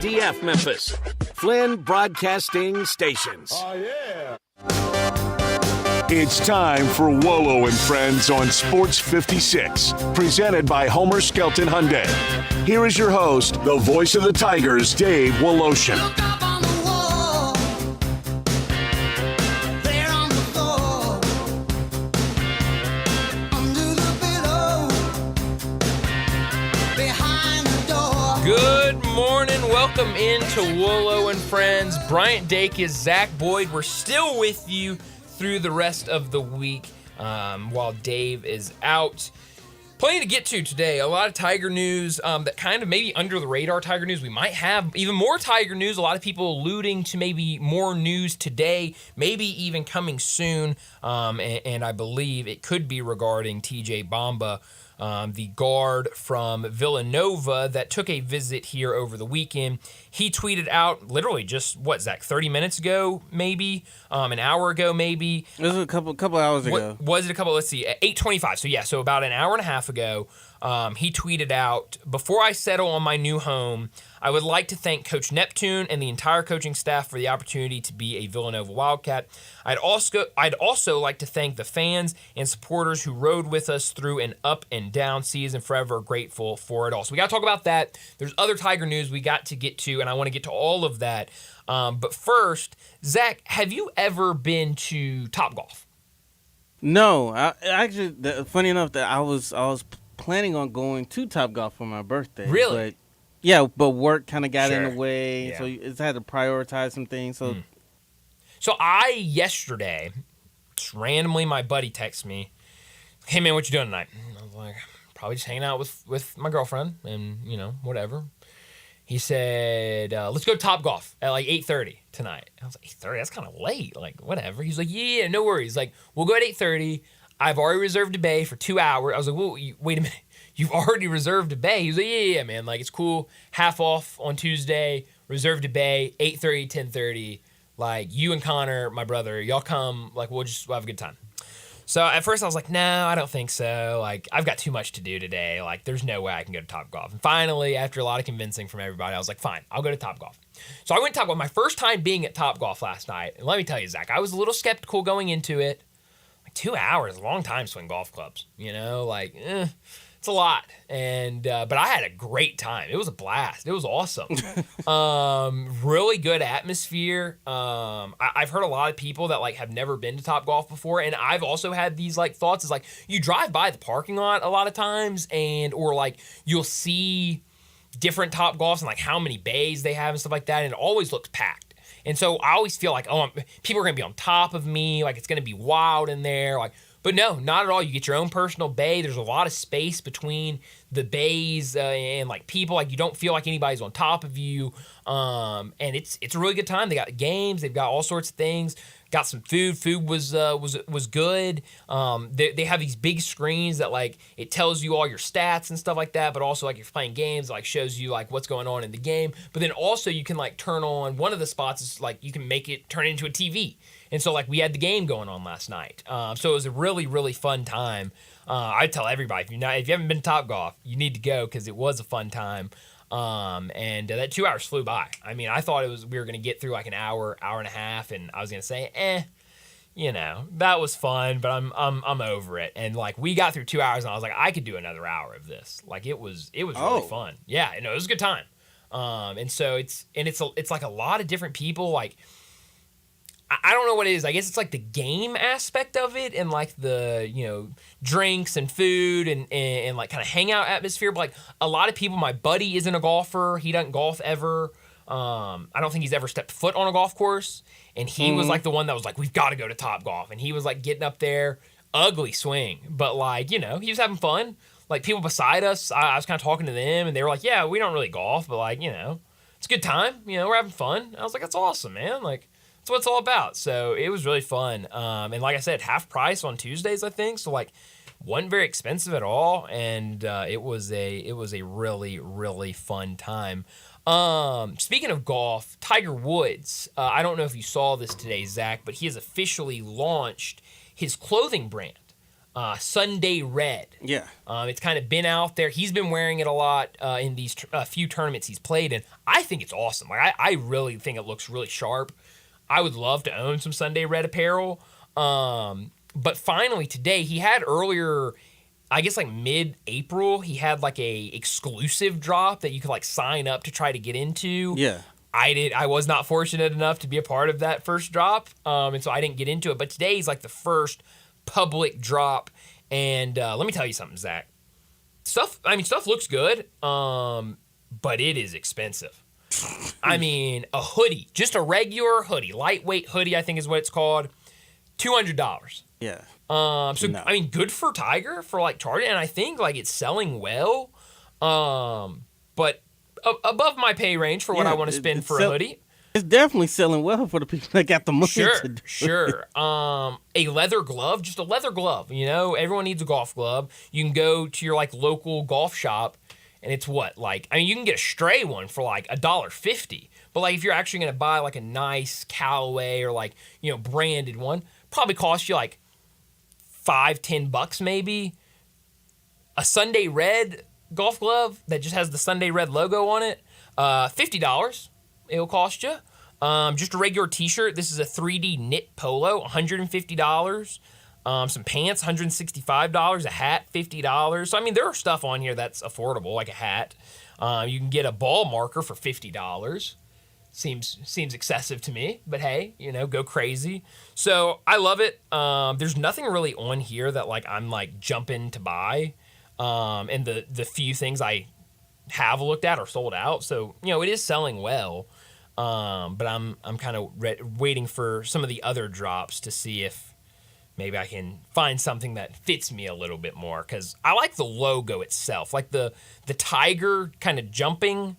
DF Memphis, Flynn Broadcasting Stations. Oh, yeah. It's time for Wolo and Friends on Sports 56, presented by Homer Skelton Hyundai. Here is your host, the voice of the Tigers, Dave Woloshin. Good morning. Welcome into Wolo and Friends. Bryant Dacus, Zach Boyd. We're still with you through the rest of the week while Dave is out. Plenty to get to today. A lot of Tiger news that kind of maybe under the radar Tiger news. We might have even more Tiger news. A lot of people alluding to maybe more news today, maybe even coming soon. And I believe it could be regarding TJ Bamba, the guard from Villanova that took a visit here over the weekend. He tweeted out literally just, Zach, 30 minutes ago, maybe? An hour ago, maybe? It was a couple hours ago. Was it a couple? Let's see, 8:25. So about an hour and a half ago, he tweeted out, "Before I settle on my new home, I would like to thank Coach Neptune and the entire coaching staff for the opportunity to be a Villanova Wildcat. I'd also like to thank the fans and supporters who rode with us through an up and down season. Forever grateful for it all." So we got to talk about that. There's other Tiger news we got to get to, and I want to get to all of that. But first, Zach, have you ever been to Topgolf? No, funny enough that I was planning on going to Topgolf for my birthday. Really? But work kind of got in the way, Yeah. so it's had to prioritize some things. So yesterday, just randomly, my buddy texted me, "Hey man, what you doing tonight?" And I was like, "Probably just hanging out with my girlfriend and, whatever." He said, "Let's go to Topgolf at like 8:30 tonight." And I was like, 8:30? That's kind of late. Like, whatever. He's like, yeah, no worries. Like, we'll go at 8:30. I've already reserved a bay for 2 hours. I was like, whoa, wait a minute. You've already reserved a bay? He was like, yeah, man. Like, it's cool. Half off on Tuesday. Reserved a bay, 8:30, 10:30. Like, you and Connor, my brother, y'all come. Like, we'll have a good time. So at first I was like, no, I don't think so. Like, I've got too much to do today. Like, there's no way I can go to Topgolf. And finally, after a lot of convincing from everybody, I was like, fine, I'll go to Topgolf. So I went to Topgolf. My first time being at Topgolf last night. And let me tell you, Zach, I was a little skeptical going into it. Like, 2 hours, a long time to swing golf clubs. It's a lot. And but I had a great time. It was a blast. It was awesome. Really good atmosphere. I've heard a lot of people that like have never been to Topgolf before, and I've also had these like thoughts. Is like you drive by the parking lot a lot of times, or like you'll see different Topgolfs and like how many bays they have and stuff like that, and it always looks packed. And so I always feel like, people are gonna be on top of me, like it's gonna be wild in there, like. But no, not at all. You get your own personal bay. There's a lot of space between the bays and like people. Like you don't feel like anybody's on top of you. And it's a really good time. They got games. They've got all sorts of things. Got some food. Food was good. They have these big screens that like it tells you all your stats and stuff like that. But also like if you're playing games, it like shows you like what's going on in the game. But then also you can like turn on one of the spots is like you can make it turn into a TV. And so, like, we had the game going on last night. So it was a really, really fun time. I tell everybody, if you haven't been to Topgolf, you need to go because it was a fun time. And that 2 hours flew by. I mean, I thought we were going to get through like an hour and a half, and I was going to say, that was fun, but I'm over it. And like we got through 2 hours, and I was like, I could do another hour of this. Like it was really fun. Yeah, it was a good time. And so it's like a lot of different people like. I don't know what it is. I guess it's like the game aspect of it and like the, drinks and food and like kind of hangout atmosphere. But like a lot of people, my buddy isn't a golfer. He doesn't golf ever. I don't think he's ever stepped foot on a golf course. And he was like the one that was like, we've got to go to Topgolf. And he was like getting up there, ugly swing. But like, he was having fun. Like people beside us, I was kind of talking to them and they were like, yeah, we don't really golf. But like, it's a good time. We're having fun. And I was like, that's awesome, man. Like, that's what it's all about. So it was really fun. And like I said, half price on Tuesdays, I think. So like wasn't very expensive at all. And it was a really, really fun time. Speaking of golf, Tiger Woods, I don't know if you saw this today, Zach, but he has officially launched his clothing brand. Sunday Red. Yeah. It's kind of been out there. He's been wearing it a lot in these few tournaments he's played in. I think it's awesome. Like I really think it looks really sharp. I would love to own some Sunday Red apparel. But finally today, he had earlier, I guess like mid-April, he had like a exclusive drop that you could like sign up to try to get into. Yeah. I was not fortunate enough to be a part of that first drop, and so I didn't get into it. But today is like the first public drop, and let me tell you something, Zach. Stuff looks good, but it is expensive. I mean, a hoodie, just a regular hoodie, lightweight hoodie, I think is what it's called, $200. Yeah. So no. I mean, good for Tiger for like charging, and I think like it's selling well, but above my pay range for what I want to spend for a hoodie. It's definitely selling well for the people that got the money to do Sure. A leather glove, just a leather glove. You know, everyone needs a golf glove. You can go to your like local golf shop, and it's what, like, I mean, you can get a stray one for like $1.50. But like if you're actually gonna buy like a nice Callaway or like, you know, branded one, probably cost you like $5-10 maybe. A Sunday Red golf glove that just has the Sunday Red logo on it, $50 it'll cost you. Just a regular t-shirt. This is a 3D knit polo, $150. Some pants, $165. A hat, $50. So I mean, there are stuff on here that's affordable, like a hat. You can get a ball marker for $50. Seems excessive to me, but hey, you know, go crazy. So I love it. There's nothing really on here that like I'm like jumping to buy. And the few things I have looked at are sold out. So, you know, it is selling well. But I'm kind of waiting for some of the other drops to see if maybe I can find something that fits me a little bit more. Because I like the logo itself. Like the tiger kind of jumping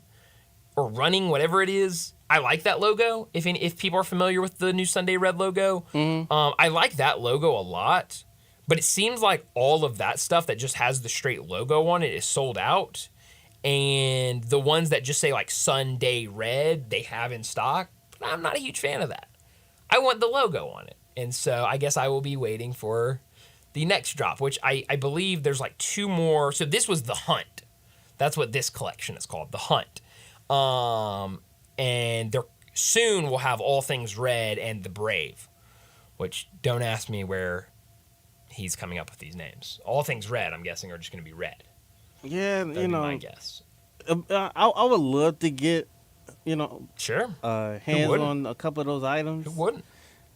or running, whatever it is. I like that logo. If people are familiar with the new Sunday Red logo, I like that logo a lot. But it seems like all of that stuff that just has the straight logo on it is sold out. And the ones that just say like Sunday Red, they have in stock. But I'm not a huge fan of that. I want the logo on it. And so I guess I will be waiting for the next drop, which I believe there's like 2 more. So this was the Hunt. That's what this collection is called, the Hunt. And they're soon we'll have All Things Red and the Brave, which don't ask me where he's coming up with these names. All Things Red, I'm guessing, are just going to be red. Yeah, That'd be my guess. I would love to get, you know, hands on a couple of those items. Who wouldn't?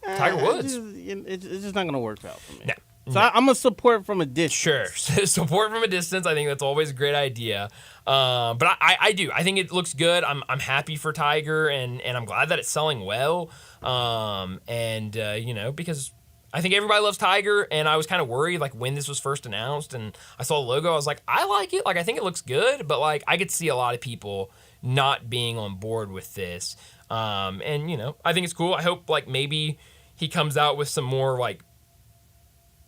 Tiger Woods. It's just not going to work out for me. No. So I'm a support from a distance. Sure. Support from a distance. I think that's always a great idea. But I do. I think it looks good. I'm happy for Tiger, and I'm glad that it's selling well. You know, because I think everybody loves Tiger, and I was kind of worried like when this was first announced, and I saw the logo. I was like, I like it. Like I think it looks good, but like I could see a lot of people not being on board with this. And you know, I think it's cool. I hope like maybe he comes out with some more like,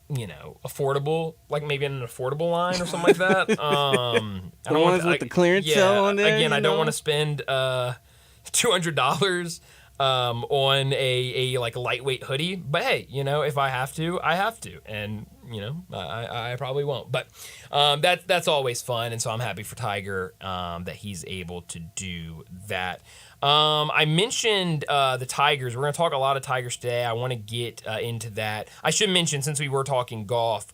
you know, affordable, like maybe an affordable line or something like that. The ones with the clearance sale on there. Again, I don't want to spend $200 on a like lightweight hoodie, but hey, you know, if I have to, I have to, and you know, I probably won't. But that's always fun, and so I'm happy for Tiger that he's able to do that. I mentioned the Tigers. We're going to talk a lot of Tigers today. I want to get into that. I should mention, since we were talking golf,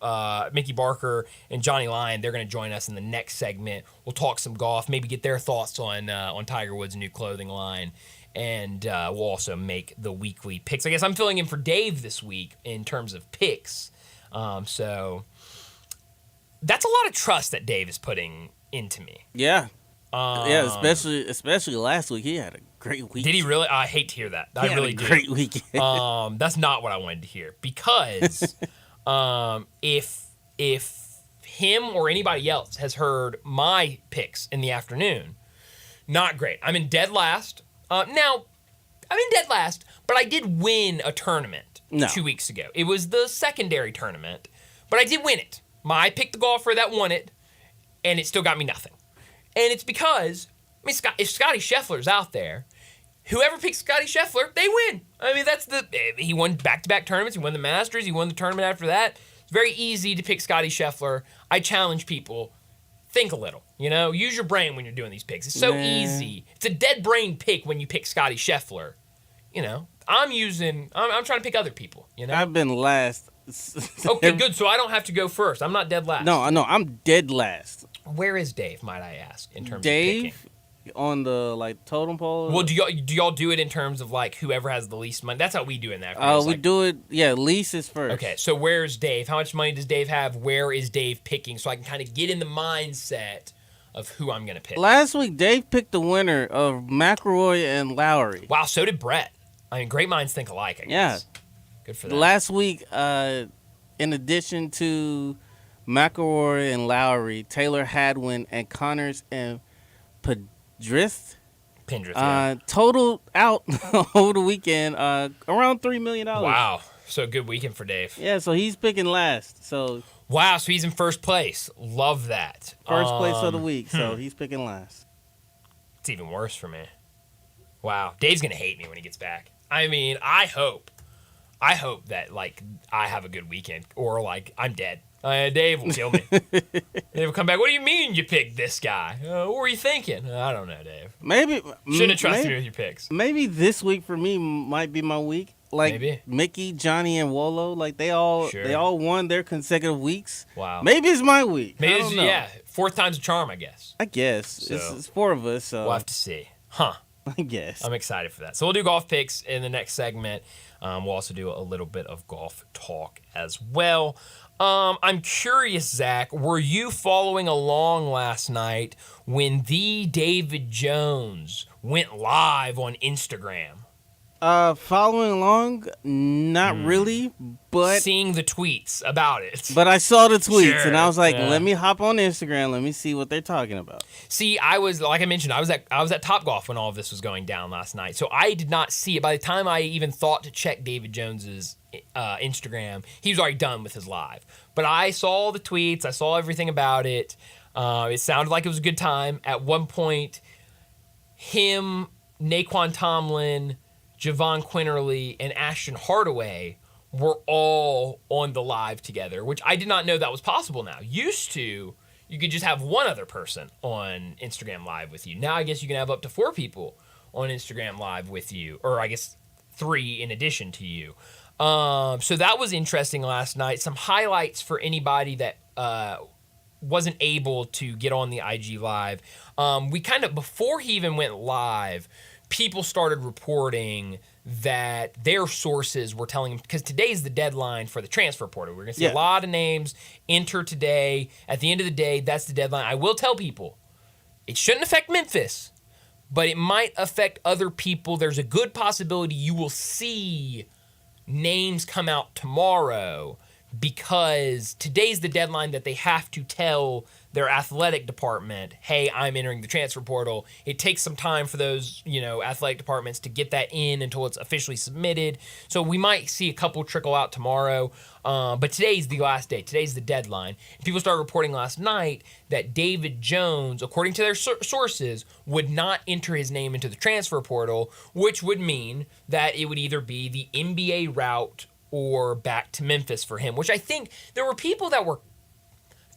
Mickey Barker and Johnny Lyon, they're going to join us in the next segment. We'll talk some golf, maybe get their thoughts on Tiger Woods' new clothing line, and we'll also make the weekly picks. I guess I'm filling in for Dave this week in terms of picks. So that's a lot of trust that Dave is putting into me. Yeah. Yeah, especially last week. He had a great week. Did he really? I hate to hear that. I really do. Great weekend. That's not what I wanted to hear, because if him or anybody else has heard my picks in the afternoon, not great. I'm in dead last. Now, I'm in dead last, but I did win a tournament 2 weeks ago. It was the secondary tournament, but I did win it. I picked the golfer that won it, and it still got me nothing. And it's because, I mean, if Scotty Scheffler's out there, whoever picks Scotty Scheffler, they win. I mean, he won back-to-back tournaments. He won the Masters. He won the tournament after that. It's very easy to pick Scotty Scheffler. I challenge people. Think a little, use your brain when you're doing these picks. It's so easy. It's a dead brain pick when you pick Scotty Scheffler. I'm trying to pick other people, I've been last. Okay, good. So I don't have to go first. I'm not dead last. No, I'm dead last. Where is Dave, might I ask, in terms of Dave picking? On the totem pole. Well, do y'all do it in terms of whoever has the least money? That's how we do it in that. We do it. Yeah, least is first. Okay, so where's Dave? How much money does Dave have? Where is Dave picking? So I can kind of get in the mindset of who I'm gonna pick. Last week, Dave picked the winner of McIlroy and Lowry. Wow, so did Brett. I mean, great minds think alike, I guess. Yeah. Good for that. Last week, in addition to McIlroy and Lowry, Taylor Hadwin and Connors and Pendrith, yeah. Totaled out over the weekend around $3 million. Wow. So good weekend for Dave. Yeah, so he's picking last. So wow, so he's in first place. Love that. First place of the week, so he's picking last. It's even worse for me. Wow. Dave's going to hate me when he gets back. I mean, I hope that, I have a good weekend or, I'm dead. Dave will kill me. Dave will come back. What do you mean you picked this guy? What were you thinking? I don't know, Dave. Maybe. Shouldn't have trusted me with your picks. Maybe this week for me might be my week. Maybe. Mickey, Johnny, and Wolo, they all won their consecutive weeks. Wow. Maybe it's my week. Maybe it's, yeah. Fourth time's a charm, I guess. I guess. So, it's four of us, so. We'll have to see. Huh. I guess. I'm excited for that. So we'll do golf picks in the next segment. We'll also do a little bit of golf talk as well. I'm curious, Zach, were you following along last night when the David Jones went live on Instagram? Following along, not really, but seeing the tweets about it. But I saw the tweets and I was like, let me hop on Instagram, let me see what they're talking about. See, I was like I mentioned, I was at Topgolf when all of this was going down last night, so I did not see it. By the time I even thought to check David Jones's Instagram, he was already done with his live. But I saw the tweets, I saw everything about it. It sounded like it was a good time. At one point, him, Naquan Tomlin, Javon Quinterly, and Ashton Hardaway were all on the live together, which I did not know that was possible now. Used to, you could just have one other person on Instagram Live with you. Now I guess you can have up to 4 people on Instagram Live with you, or I guess 3 in addition to you. So that was interesting last night. Some highlights for anybody that wasn't able to get on the IG Live. We kind of, before he even went live, people started reporting that their sources were telling them, because today's the deadline for the transfer portal. We're going to see a lot of names enter today. At the end of the day, that's the deadline. I will tell people, it shouldn't affect Memphis, but it might affect other people. There's a good possibility you will see names come out tomorrow, because today's the deadline that they have to tell their athletic department, hey, I'm entering the transfer portal. It takes some time for those, athletic departments to get that in until it's officially submitted. So we might see a couple trickle out tomorrow. But today's the last day. Today's the deadline. People started reporting last night that David Jones, according to their sources, would not enter his name into the transfer portal, which would mean that it would either be the NBA route or back to Memphis for him, which I think there were people that were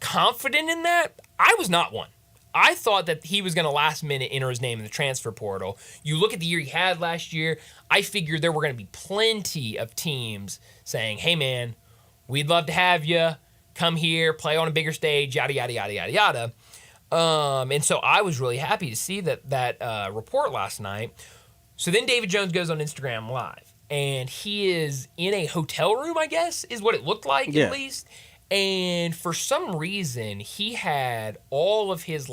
confident in that. I was not one. I thought that he was going to last minute enter his name in the transfer portal. You look at the year he had last year, I figured there were going to be plenty of teams saying, hey man, we'd love to have you, come here, play on a bigger stage, yada, yada, yada, yada, yada. And so I was really happy to see that report last night. So then David Jones goes on Instagram Live, and he is in a hotel room, I guess, is what it looked like at least. And for some reason, he had all of his,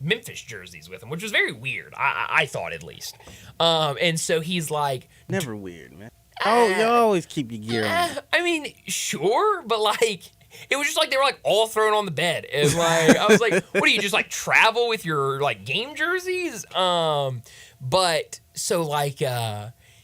Memphis jerseys with him, which was very weird, I thought at least. And so he's like... Never weird, man. Oh, you always keep your gear on. I mean, sure, but, it was just they were, all thrown on the bed. And, I was like, what do you just, travel with your, game jerseys? But, so,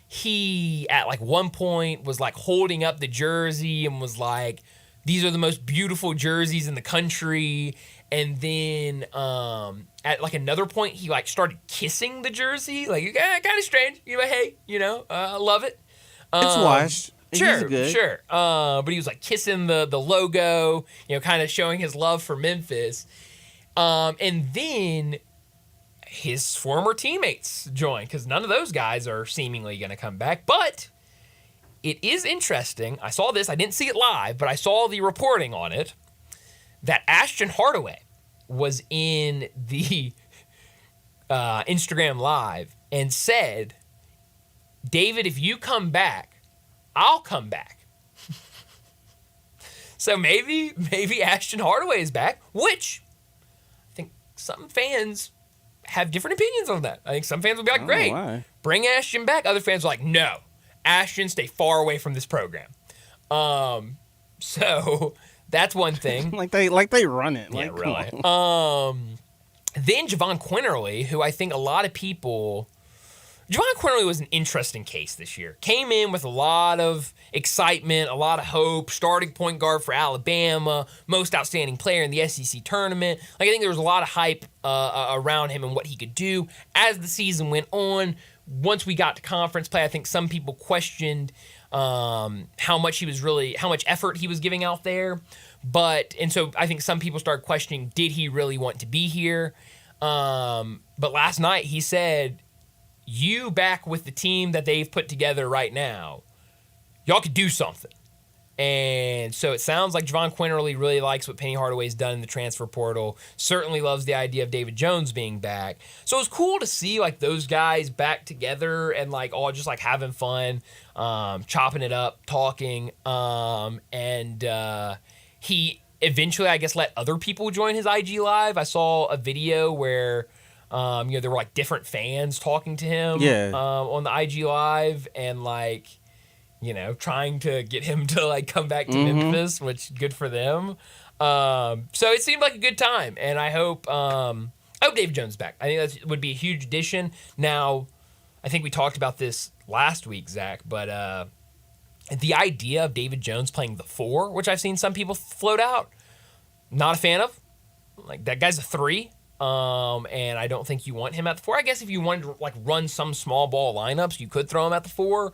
he, at, one point, was, holding up the jersey and was like... These are the most beautiful jerseys in the country. And then at another point, he started kissing the jersey. Kind of strange. Hey, I love it. It's washed. Sure, good. sure. But he was like kissing the logo, kind of showing his love for Memphis. And then his former teammates joined because none of those guys are seemingly going to come back. But it is interesting. I saw this. I didn't see it live, but I saw the reporting on it that Ashton Hardaway was in the Instagram Live and said, David, if you come back, I'll come back. So maybe Ashton Hardaway is back, which I think some fans have different opinions on that. I think some fans will be like, great, bring Ashton back. Other fans are like, no, Ashton, stay far away from this program. So that's one thing. like they run it. Yeah, like, really. Then Javon Quinterly, who I think a lot of people... Javon Quinterly was an interesting case this year. Came in with a lot of excitement, a lot of hope, starting point guard for Alabama, most outstanding player in the SEC tournament. I think there was a lot of hype around him and what he could do. As the season went on, once we got to conference play, I think some people questioned how much effort he was giving out there. And so I think some people started questioning, did he really want to be here? But last night he said, you back with the team that they've put together right now, y'all could do something. And so it sounds like Javon Quinterly really likes what Penny Hardaway's done in the transfer portal, certainly loves the idea of David Jones being back. So it was cool to see like those guys back together and like all just like having fun, chopping it up, talking. He eventually, I guess, let other people join his IG Live. I saw a video where there were like different fans talking to him on the IG Live and like, trying to get him to like come back to Memphis, which good for them. So it seemed like a good time, and I hope David Jones is back. I think that would be a huge addition. Now, I think we talked about this last week, Zach, but the idea of David Jones playing the 4, which I've seen some people float out, not a fan of. Like that guy's a 3. And I don't think you want him at the 4. I guess if you wanted to like run some small ball lineups, you could throw him at the 4,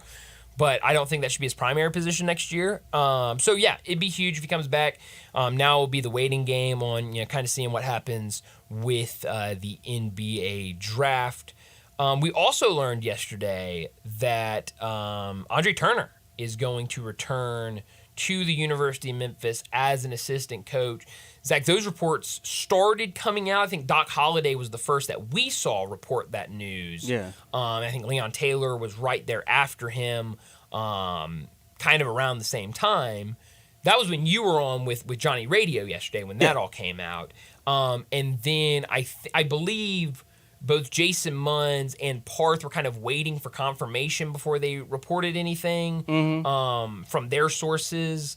but I don't think that should be his primary position next year. So yeah, it'd be huge if he comes back. Now will be the waiting game on kind of seeing what happens with the NBA draft. We also learned yesterday that Andre Turner is going to return to the University of Memphis as an assistant coach. Zach, those reports started coming out. I think Doc Holliday was the first that we saw report that news. Yeah. I think Leon Taylor was right there after him, kind of around the same time. That was when you were on with Johnny Radio yesterday when that all came out. And then I believe both Jason Munns and Parth were kind of waiting for confirmation before they reported anything from their sources.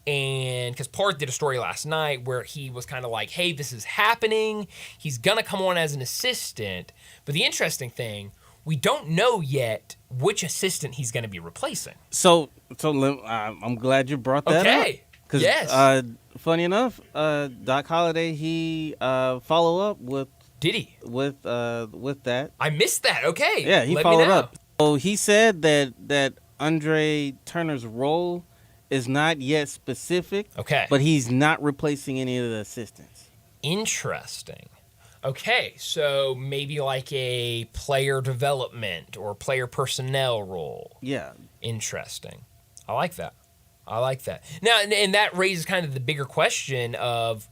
And because Parth did a story last night where he was kind of like, hey, this is happening. He's going to come on as an assistant. But the interesting thing, we don't know yet which assistant he's going to be replacing. So I'm glad you brought that up. Okay. Yes. Funny enough, Doc Holliday, he followed up with. Did he? With that. I missed that. Okay. Yeah, he followed up. So he said that Andre Turner's role is not yet specific. Okay. But he's not replacing any of the assistants. Interesting. Okay, so maybe like a player development or player personnel role. Yeah. Interesting. I like that. Now, and that raises kind of the bigger question of,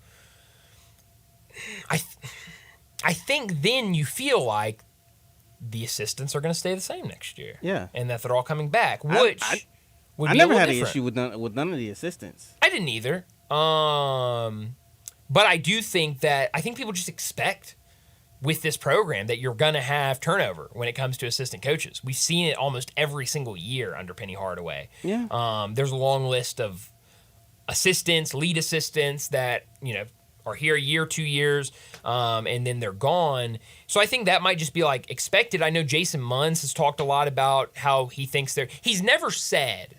I think then you feel like the assistants are going to stay the same next year. Yeah. And that they're all coming back, which would I be never a had different. an issue with none of the assistants. I didn't either. But I do think people just expect with this program that you're going to have turnover when it comes to assistant coaches. We've seen it almost every single year under Penny Hardaway. Yeah. There's a long list of assistants, lead assistants that, are here a year, 2 years, and then they're gone. So I think that might just be like expected. I know Jason Munns has talked a lot about how he thinks he's never said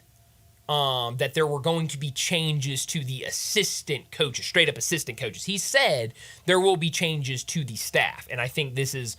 that there were going to be changes to the assistant coaches, straight up assistant coaches. He said there will be changes to the staff. And I think this is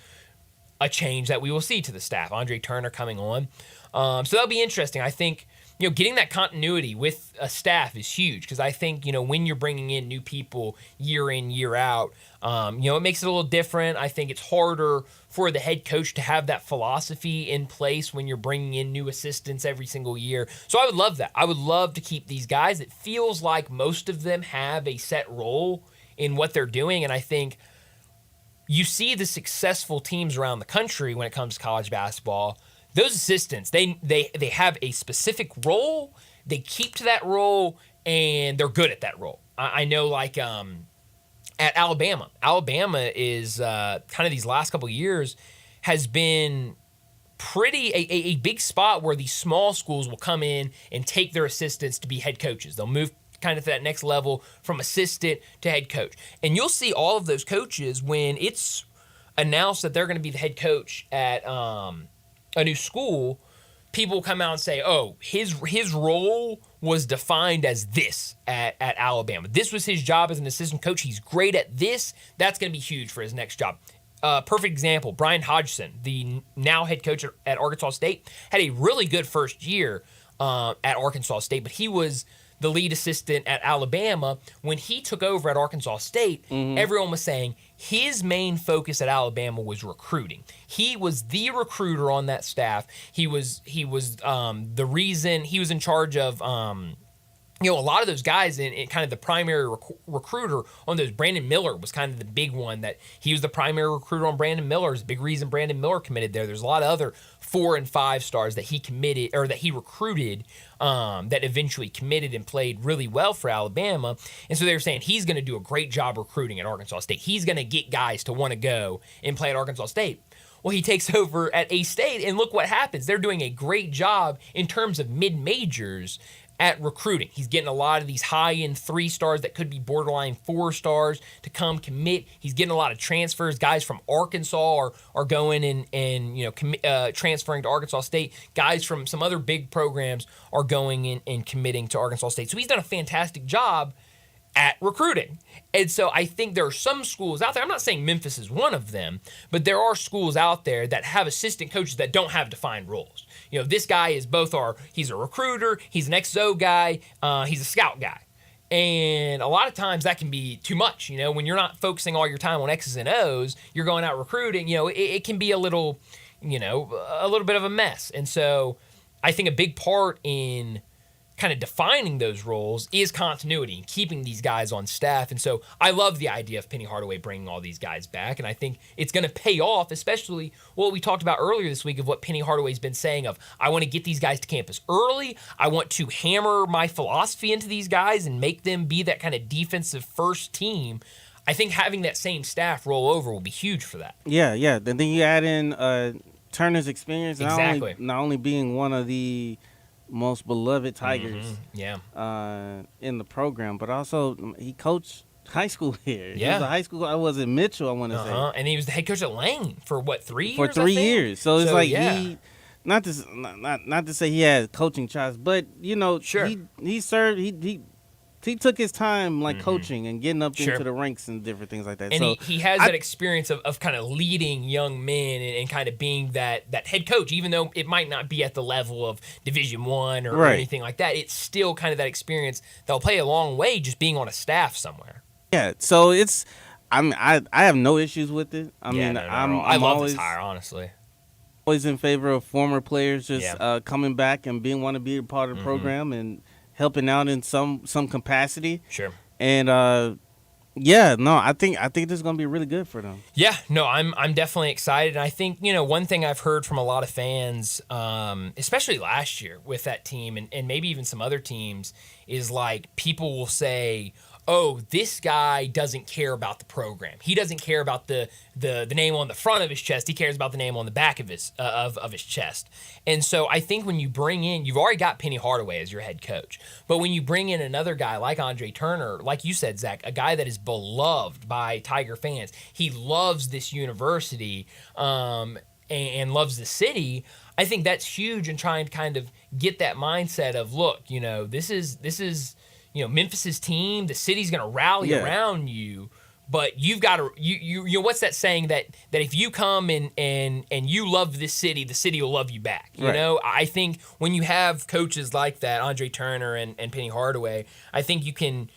a change that we will see to the staff. Andre Turner coming on. So that'll be interesting. I think, getting that continuity with a staff is huge because I think, when you're bringing in new people year in, year out, it makes it a little different. I think it's harder for the head coach to have that philosophy in place when you're bringing in new assistants every single year. So I would love that. I would love to keep these guys. It feels like most of them have a set role in what they're doing, and I think you see the successful teams around the country when it comes to college basketball. Those assistants, they have a specific role, they keep to that role, and they're good at that role. I know, like, at Alabama is kind of these last couple of years has been pretty a big spot where these small schools will come in and take their assistants to be head coaches. They'll move kind of to that next level from assistant to head coach. And you'll see all of those coaches when it's announced that they're going to be the head coach at a new school, people come out and say, oh, his role was defined as this at Alabama. This was his job as an assistant coach. He's great at this. That's going to be huge for his next job. Perfect example, Brian Hodgson, the now head coach at Arkansas State, had a really good first year at Arkansas State, but he was the lead assistant at Alabama. When he took over at Arkansas State, everyone was saying his main focus at Alabama was recruiting. He was the recruiter on that staff. He was the reason he was in charge of a lot of those guys in kind of the primary recruiter on those. Brandon Miller was kind of the big one that he was the primary recruiter on. Brandon Miller is a big reason Brandon Miller committed there. There's a lot of other 4 and 5 stars that he committed or that he recruited that eventually committed and played really well for Alabama. And so they were saying he's going to do a great job recruiting at Arkansas State. He's going to get guys to want to go and play at Arkansas State. Well, he takes over at A-State, and look what happens. They're doing a great job in terms of mid-majors at recruiting. He's getting a lot of these high-end 3 stars that could be borderline 4 stars to come commit. He's getting a lot of transfers. Guys from Arkansas are going and transferring to Arkansas State. Guys from some other big programs are going in and committing to Arkansas State. So he's done a fantastic job at recruiting. And so I think there are some schools out there, I'm not saying Memphis is one of them, but there are schools out there that have assistant coaches that don't have defined roles. This guy is he's a recruiter, he's an XO guy, he's a scout guy. And a lot of times that can be too much. When you're not focusing all your time on X's and O's, you're going out recruiting, it can be a little bit of a mess. And so I think a big part in kind of defining those roles is continuity and keeping these guys on staff. And so I love the idea of Penny Hardaway bringing all these guys back. And I think it's going to pay off, especially what we talked about earlier this week of what Penny Hardaway's been saying of, I want to get these guys to campus early. I want to hammer my philosophy into these guys and make them be that kind of defensive first team. I think having that same staff roll over will be huge for that. Yeah. And then you add in Turner's experience, exactly. not only being one of the most beloved Tigers in the program, but also he coached high school here. He was a high school. I was at Mitchell, I want to say. And he was the head coach at Lane for 3 years? For 3 years. So it's he, not to say he had coaching chops, but sure. he served. He took his time coaching and getting up into the ranks and different things like that. And so he has that experience of kind of leading young men and kind of being that head coach, even though it might not be at the level of Division I or anything like that. It's still kind of that experience that'll play a long way just being on a staff somewhere. Yeah, so I have no issues with it. I love this hire, honestly. Always in favor of former players just coming back and want to be a part of the program and helping out in some capacity. Sure. And I think this is gonna be really good for them. Yeah, no, I'm definitely excited. And I think, one thing I've heard from a lot of fans, especially last year with that team and maybe even some other teams, is like people will say, oh, this guy doesn't care about the program. He doesn't care about the name on the front of his chest. He cares about the name on the back of his of his chest. And so I think when you bring in, you've already got Penny Hardaway as your head coach, but when you bring in another guy like Andre Turner, like you said, Zach, a guy that is beloved by Tiger fans, he loves this university and loves the city. I think that's huge in trying to kind of get that mindset of, look, this is Memphis's team. The city's going to rally around you, But you've got to you know what's that saying that if you come and you love this city, the city will love you back. You know, I think when you have coaches like that, Andre Turner and Penny Hardaway, I think you can,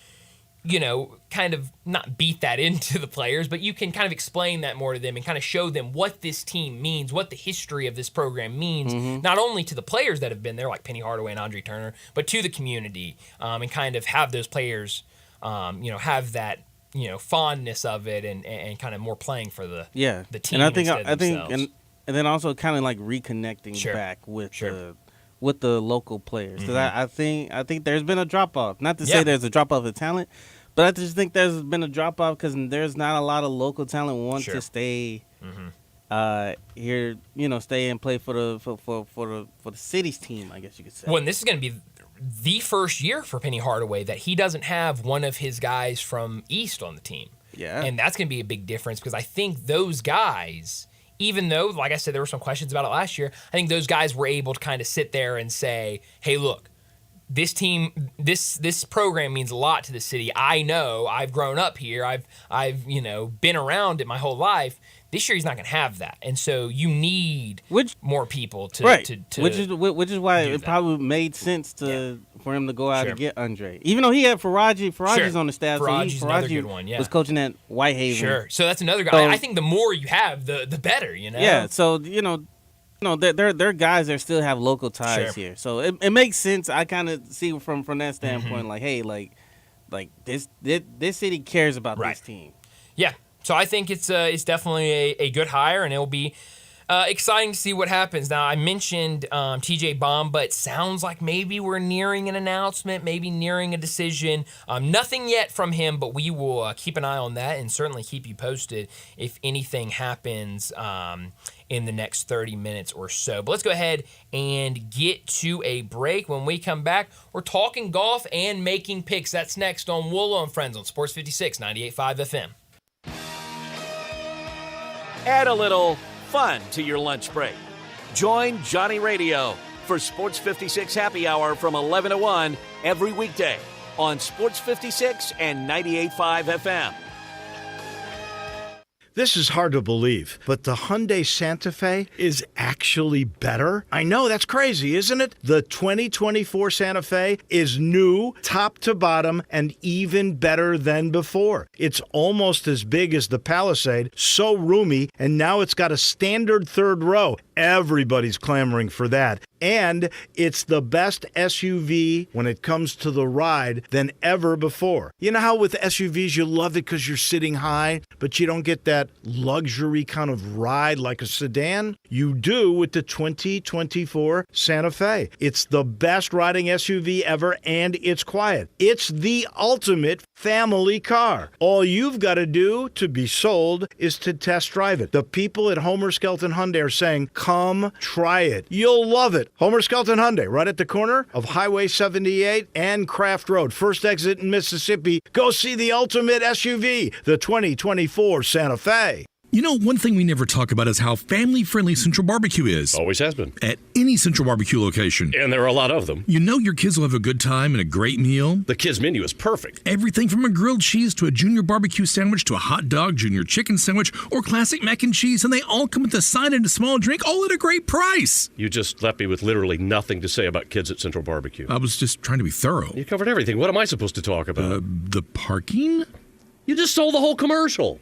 you know, kind of not beat that into the players, but you can kind of explain that more to them and kind of show them what this team means, what the history of this program means, not only to the players that have been there, like Penny Hardaway and Andre Turner, but to the community, and kind of have those players, you know, have that, you know, fondness of it and kind of more playing for the team. And I think and then also kind of like reconnecting back with the local players, because I think there's been a drop off. Not to say there's a drop off of talent, but I just think there's been a drop off because there's not a lot of local talent want to stay here. You know, stay and play for the city's team, I guess you could say. Well, and this is going to be the first year for Penny Hardaway that he doesn't have one of his guys from East on the team. Yeah. And that's going to be a big difference because I think those guys, even though, like I said, there were some questions about it last year, I think those guys were able to kind of sit there and say, hey, look, this team, this program means a lot to the city. I know, I've grown up here. I've you know, been around it my whole life. This year he's not going to have that, and so you need more people to which is why it probably made sense for him to go out and get Andre, even though he had Faraji's on the staff. Faraji's another good one. Was coaching at Whitehaven. Sure, so that's another guy. So, I think the more you have, the better. You know. Yeah. So you know, they're guys that still have local ties here, so it makes sense. I kind of see from that standpoint, like, hey, like this city cares about this team. Yeah. So I think it's definitely a good hire, and it'll be exciting to see what happens. Now, I mentioned TJ Baum, but it sounds like maybe we're nearing an announcement, maybe nearing a decision. Nothing yet from him, but we will keep an eye on that and certainly keep you posted if anything happens in the next 30 minutes or so. But let's go ahead and get to a break. When we come back, we're talking golf and making picks. That's next on Wolo and Friends on Sports 56, 98.5 FM. Add a little fun to your lunch break. Join Johnny Radio for Sports 56 Happy Hour from 11 to 1 every weekday on Sports 56 and 98.5 FM. This is hard to believe, but the Hyundai Santa Fe is actually better? I know, that's crazy, isn't it? The 2024 Santa Fe is new, top to bottom, and even better than before. It's almost as big as the Palisade, so roomy, and now it's got a standard third row. Everybody's clamoring for that. And it's the best SUV when it comes to the ride than ever before. You know how with SUVs you love it because you're sitting high, but you don't get that luxury kind of ride like a sedan? You do with the 2024 Santa Fe. It's the best riding SUV ever, and it's quiet. It's the ultimate family car. All you've got to do to be sold is to test drive it. The people at Homer Skelton Hyundai are saying, come try it. You'll love it. Homer Skelton Hyundai, right at the corner of Highway 78 and Craft Road. First exit in Mississippi. Go see the ultimate SUV, the 2024 Santa Fe. You know, one thing we never talk about is how family-friendly Central Barbecue is. Always has been. At any Central Barbecue location. And there are a lot of them. You know your kids will have a good time and a great meal. The kids' menu is perfect. Everything from a grilled cheese to a junior barbecue sandwich to a hot dog, junior chicken sandwich, or classic mac and cheese, and they all come with a side and a small drink, all at a great price. You just left me with literally nothing to say about kids at Central Barbecue. I was just trying to be thorough. You covered everything. What am I supposed to talk about? The parking? You just stole the whole commercial.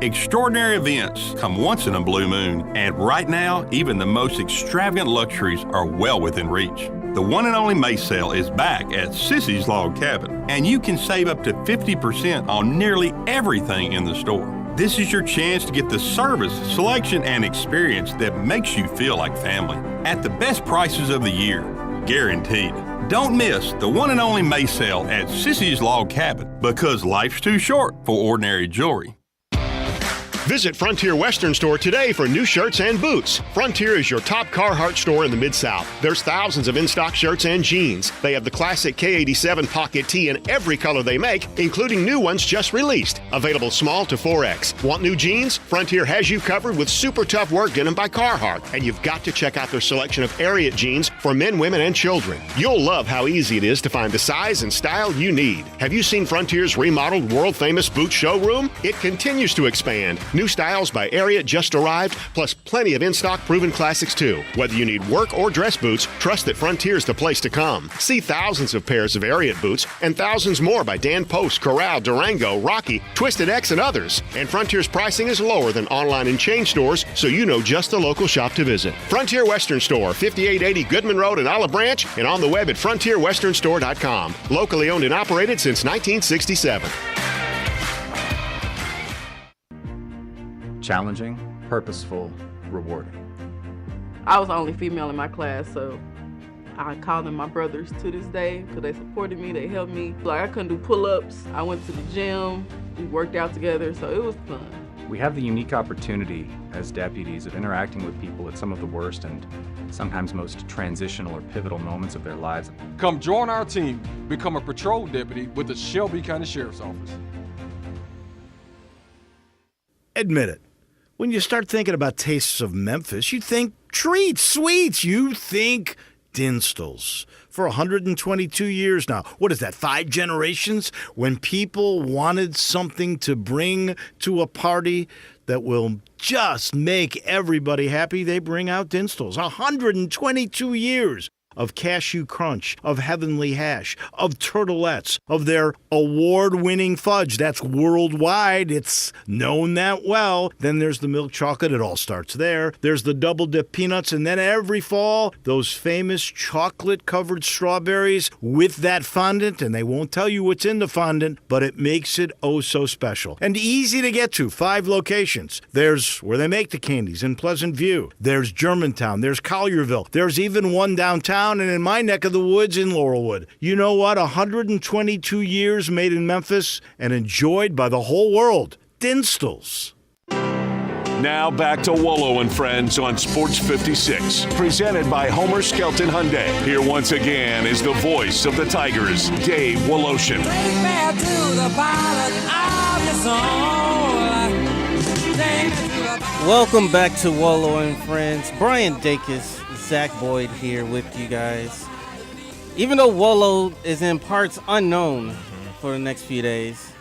Extraordinary events come once in a blue moon, and right now, even the most extravagant luxuries are well within reach. The one and only May sale is back at Sissy's Log Cabin, and you can save up to 50% on nearly everything in the store. This is your chance to get the service, selection, and experience that makes you feel like family at the best prices of the year, guaranteed. Don't miss the one and only May sale at Sissy's Log Cabin, because life's too short for ordinary jewelry. Visit Frontier Western Store today for new shirts and boots. Frontier is your top Carhartt store in the Mid-South. There's thousands of in-stock shirts and jeans. They have the classic K87 pocket tee in every color they make, including new ones just released. Available small to 4X. Want new jeans? Frontier has you covered with super tough work denim by Carhartt. And you've got to check out their selection of Ariat jeans for men, women, and children. You'll love how easy it is to find the size and style you need. Have you seen Frontier's remodeled world-famous boot showroom? It continues to expand. New styles by Ariat just arrived, plus plenty of in-stock proven classics too. Whether you need work or dress boots, trust that Frontier's the place to come. See thousands of pairs of Ariat boots and thousands more by Dan Post, Corral, Durango, Rocky, Twisted X, and others. And Frontier's pricing is lower than online and chain stores, so you know just the local shop to visit. Frontier Western Store, 5880 Goodman Road in Olive Branch, and on the web at frontierwesternstore.com. Locally owned and operated since 1967. Challenging, purposeful, rewarding. I was the only female in my class, so I call them my brothers to this day because they supported me, they helped me. Like, I couldn't do pull-ups. I went to the gym, we worked out together, so it was fun. We have the unique opportunity as deputies of interacting with people at some of the worst and sometimes most transitional or pivotal moments of their lives. Come join our team, become a patrol deputy with the Shelby County Sheriff's Office. Admit it. When you start thinking about tastes of Memphis, you think treats, sweets. You think Dinstall's. For 122 years now. What is that, 5 generations? When people wanted something to bring to a party that will just make everybody happy, they bring out Dinstall's. 122 years of cashew crunch, of heavenly hash, of turtlettes, of their award-winning fudge. That's worldwide. It's known that well. Then there's the milk chocolate. It all starts there. There's the double-dip peanuts. And then every fall, those famous chocolate-covered strawberries with that fondant. And they won't tell you what's in the fondant, but it makes it oh so special. And easy to get to. 5 locations. There's where they make the candies in Pleasant View. There's Germantown. There's Collierville. There's even one downtown and in my neck of the woods in Laurelwood. You know what? 122 years made in Memphis and enjoyed by the whole world. Dinstall's. Now back to Wolo and Friends on Sports 56, presented by Homer Skelton Hyundai. Here once again is the voice of the Tigers, Dave Woloshin. Welcome back to Wolo and Friends. Brian Dacus, Zach Boyd here with you guys. Even though Wolo is in parts unknown for the next few days,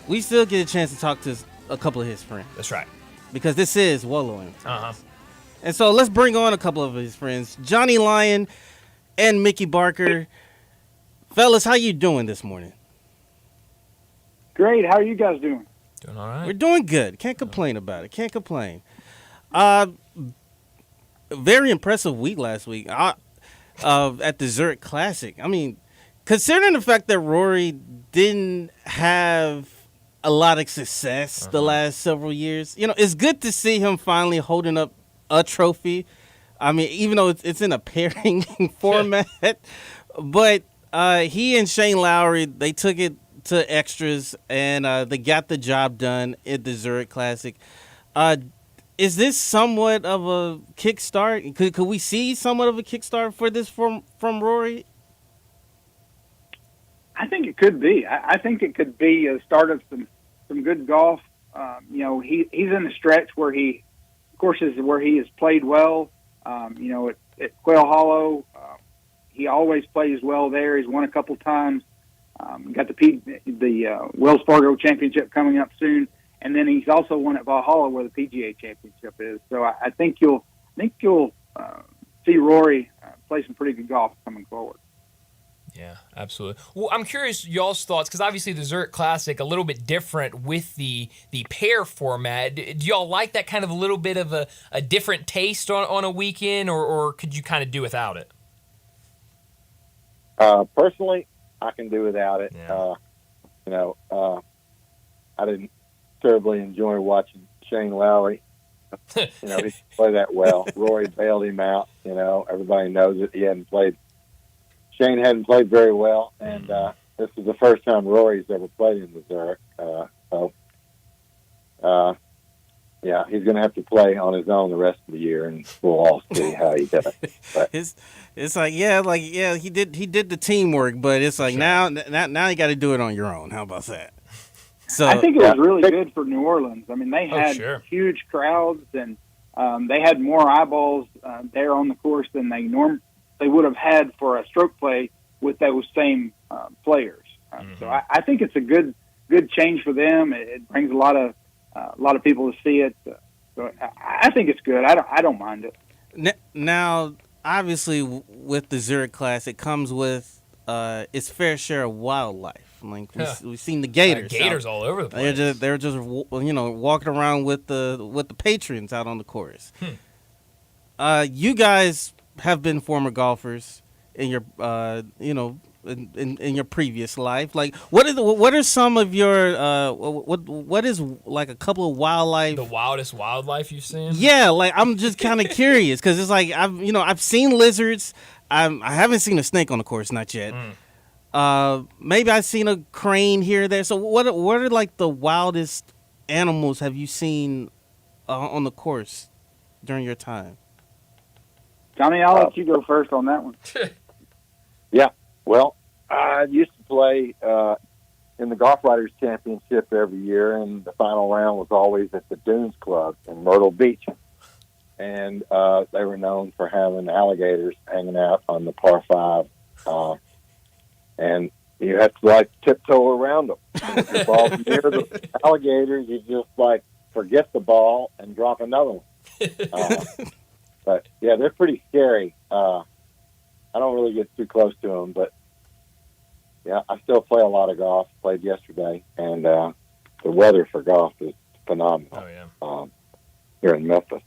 we still get a chance to talk to a couple of his friends. That's right. Because this is Wolo and Friends. And so let's bring on a couple of his friends, Johnny Lyon and Mickey Barker. Fellas, how you doing this morning? Great. How are you guys doing? Doing all right. We're doing good. Can't complain about it. Can't complain. Very impressive week last week at the Zurich Classic. I mean, considering the fact that Rory didn't have a lot of success the last several years, you know, it's good to see him finally holding up a trophy. I mean, even though it's in a pairing format, but he and Shane Lowry, they took it to extras and they got the job done at the Zurich Classic. Is this somewhat of a kickstart? Could we see somewhat of a kickstart for this from Rory? I think it could be. I think it could be a start of some good golf. You know, he's in a stretch where he, of course, is where he has played well. You know, at Quail Hollow, he always plays well there. He's won a couple times. Got the Wells Fargo Championship coming up soon. And then he's also won at Valhalla, where the PGA Championship is. So I think you'll see Rory play some pretty good golf coming forward. Yeah, absolutely. Well, I'm curious y'all's thoughts, because obviously the Zurich Classic a little bit different with the pair format. Do y'all like that kind of a little bit of a different taste on a weekend, or could you kind of do without it? Personally, I can do without it. Yeah. I didn't terribly enjoy watching Shane Lowry. He didn't play that well. Rory bailed him out. Everybody knows it. Shane hadn't played very well, and this is the first time Rory's ever played in the Zurich. yeah, he's going to have to play on his own the rest of the year, and we'll all see how he does. But it's like he did the teamwork, but it's like now you got to do it on your own. How about that? So I think it was really good for New Orleans. I mean, they had huge crowds, and they had more eyeballs there on the course than they would have had for a stroke play with those same players. So I think it's a good change for them. It brings a lot of people to see it. So I think it's good. I don't mind it. Now, obviously, with the Zurich Class, it comes with its fair share of wildlife. Like we've seen the gators. Gators all over the place. They're just walking around with the patrons out on the course. You guys have been former golfers in your in your previous life. Like what are some of your what is like a couple of wildlife, the wildest wildlife you've seen? Yeah, like I'm just kind of curious because it's like I've seen lizards. I haven't seen a snake on the course, not yet. Maybe I've seen a crane here or there. So what are like the wildest animals have you seen on the course during your time? Johnny, I'll let you go first on that one. Yeah, well, I used to play in the Golf Writers Championship every year, and the final round was always at the Dunes Club in Myrtle Beach. And they were known for having alligators hanging out on the par 5. And you have to, like, tiptoe around them. And if your ball's near the alligators, you just, like, forget the ball and drop another one. But, yeah, they're pretty scary. I don't really get too close to them, but, yeah, I still play a lot of golf. Played yesterday, and the weather for golf is phenomenal. Oh, yeah. Here in Memphis.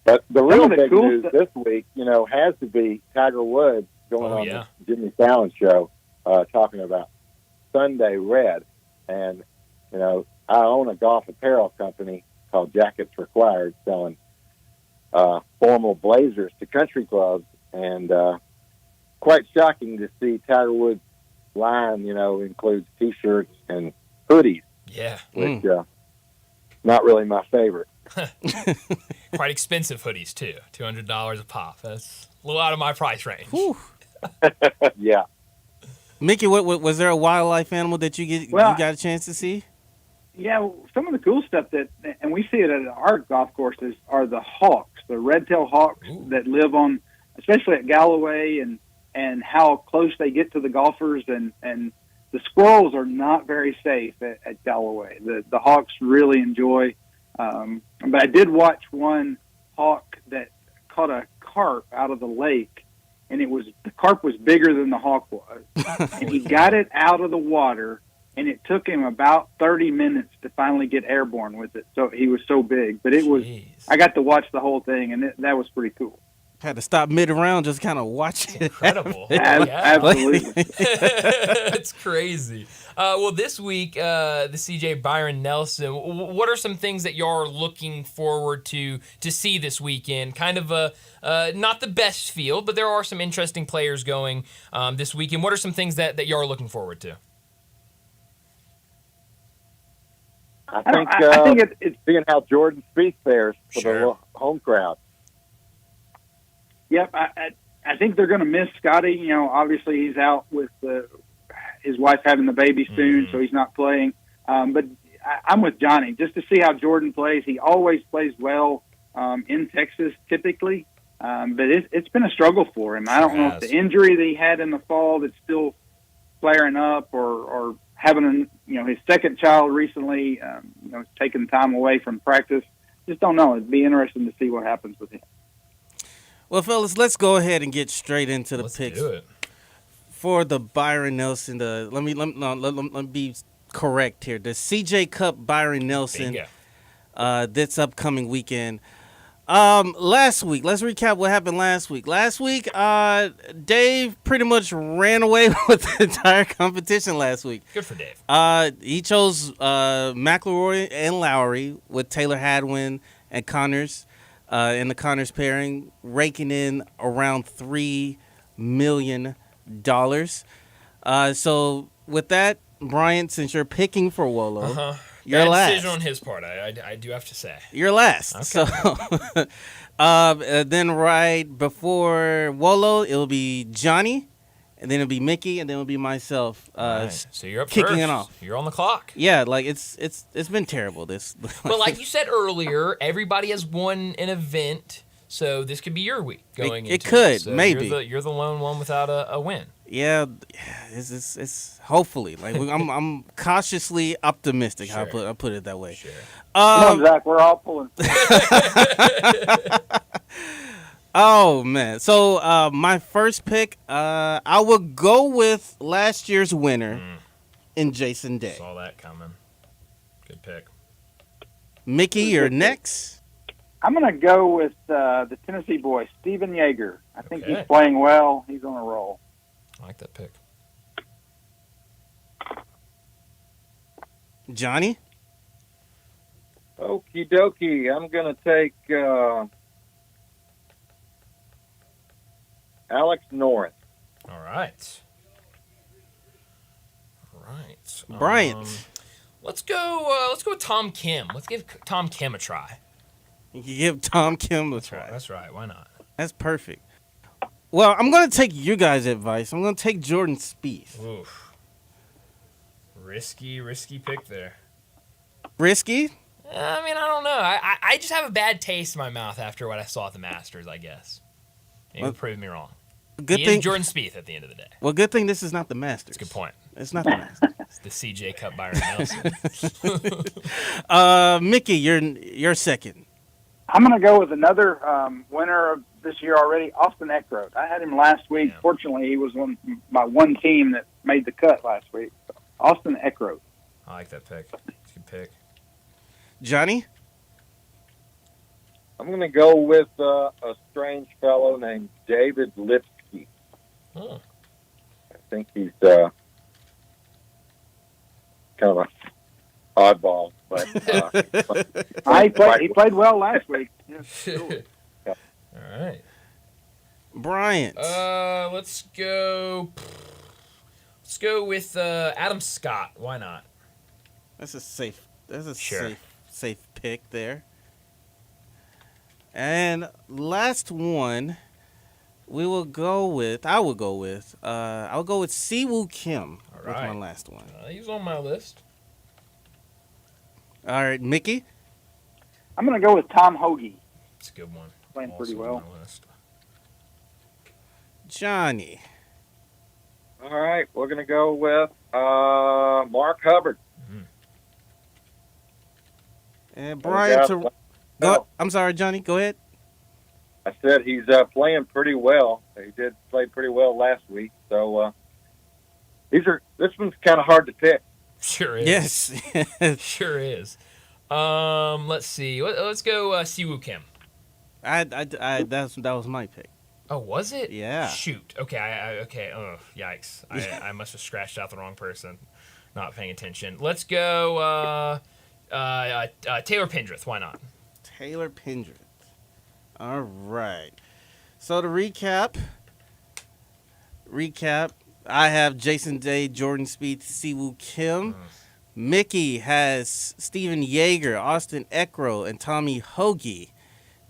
But the real big news this week, has to be Tiger Woods going on the Jimmy Fallon show talking about Sunday Red. And, I own a golf apparel company called Jackets Required, selling formal blazers to country clubs. And quite shocking to see Tiger Woods' line, includes T-shirts and hoodies. Yeah. Which, not really my favorite. Quite expensive hoodies, too. $200 a pop. That's a little out of my price range. Yeah. Mickey, what was there a wildlife animal that you got a chance to see? Yeah, some of the cool stuff and we see it at our golf courses, are the hawks, the red-tailed hawks that live on, especially at Galloway, and how close they get to the golfers, and the squirrels are not very safe at Galloway. The hawks really enjoy. But I did watch one hawk that caught a carp out of the lake, and the carp was bigger than the hawk was. And he got it out of the water, and it took him about 30 minutes to finally get airborne with it. So he was so big. But I got to watch the whole thing, and that was pretty cool. Had to stop mid-round, just kind of watch it. Incredible. Absolutely. It's crazy. Well, this week, the CJ Byron Nelson, what are some things that you're looking forward to see this weekend? Kind of not the best field, but there are some interesting players going this weekend. What are some things that you're looking forward to? I think it's seeing how Jordan Spieth fares for the home crowd. Yep, I think they're going to miss Scotty. Obviously he's out with his wife having the baby soon, so he's not playing. But I'm with Johnny just to see how Jordan plays. He always plays well in Texas, typically, but it's been a struggle for him. I don't know if the injury that he had in the fall that's still flaring up, or having his second child recently, taking time away from practice. Just don't know. It'd be interesting to see what happens with him. Well, fellas, let's go ahead and get straight into the picks for the Byron Nelson. Let me be correct here. The CJ Cup Byron Nelson this upcoming weekend. Last week, let's recap what happened last week. Last week, Dave pretty much ran away with the entire competition last week. Good for Dave. He chose McIlroy and Lowry with Taylor Hadwin and Connors. In the Connors pairing, raking in around $3 million. So with that, Bryant, since you're picking for Wolo, You're Bad last. decision on his part. I do have to say. You're last. Okay. So, then right before Wolo, it'll be Johnny, and then it'll be Mickey, and then it'll be myself. Right. So you're up kicking first. it off. You're on the clock. Yeah, like it's been terrible. This. But like you said earlier, everybody has won an event, so this could be your week going into it could, so maybe. You're the lone one without a win. Yeah, it's hopefully like I'm cautiously optimistic. Sure. I put it that way. Sure. Come on, Zach, we're all pulling. Oh man! So my first pick, I will go with last year's winner, in Jason Day. Saw that coming. Good pick. Mickey, you're next. I'm going to go with the Tennessee boy, Steven Yeager. I think Okay. he's playing well. He's on a roll. I like that pick. Johnny. Okie dokie. I'm going to take Alex Norris. All right. All right. Bryant. Let's go with Tom Kim. Let's give Tom Kim a try. You can give Tom Kim a try. That's right. Why not? That's perfect. Well, I'm going to take you guys' advice. I'm going to take Jordan Spieth. Oof. Risky pick there. Risky? I mean, I don't know. I just have a bad taste in my mouth after what I saw at the Masters, I guess. It would prove me wrong. Good He thing is Jordan Spieth at the end of the day. Well, good thing this is not the Masters. That's a good point. It's not the Masters. It's the CJ Cup Byron Nelson. Mickey, you're second. I'm going to go with another winner of this year already, Austin Eckroat. I had him last week. Yeah. Fortunately, he was my one team that made the cut last week. Austin Eckroat. I like that pick. It's a good pick. Johnny? I'm going to go with a strange fellow named David Lipsky. Oh. I think he's kind of a oddball, but he played well last week. Yeah, sure. All right. Bryant. Let's go with Adam Scott. Why not? That's a safe Sure. safe pick there. And last one, I will go with Siwoo Kim. All with right. my last one. He's on my list. All right, Mickey. I'm going to go with Tom Hoagie. It's a good one. Playing Also pretty on well. my list. Johnny. all right, we're going to go with Mark Hubbard. And Bryant. Yeah. I'm sorry, Johnny. Go ahead. I said he's playing pretty well. He did play pretty well last week. So this one's kind of hard to pick. Sure is. Yes. Sure is. Let's see. Let's go Siwoo Kim. That was my pick. Oh, was it? Yeah. Shoot. Okay. Okay. Oh, yikes. I must have scratched out the wrong person. Not paying attention. Let's go Taylor Pendrith. Why not? Taylor Pendrith. All right. So to recap, I have Jason Day, Jordan Spieth, Siwoo Kim. Mickey has Steven Yeager, Austin Eckroat, and Tommy Hoagie.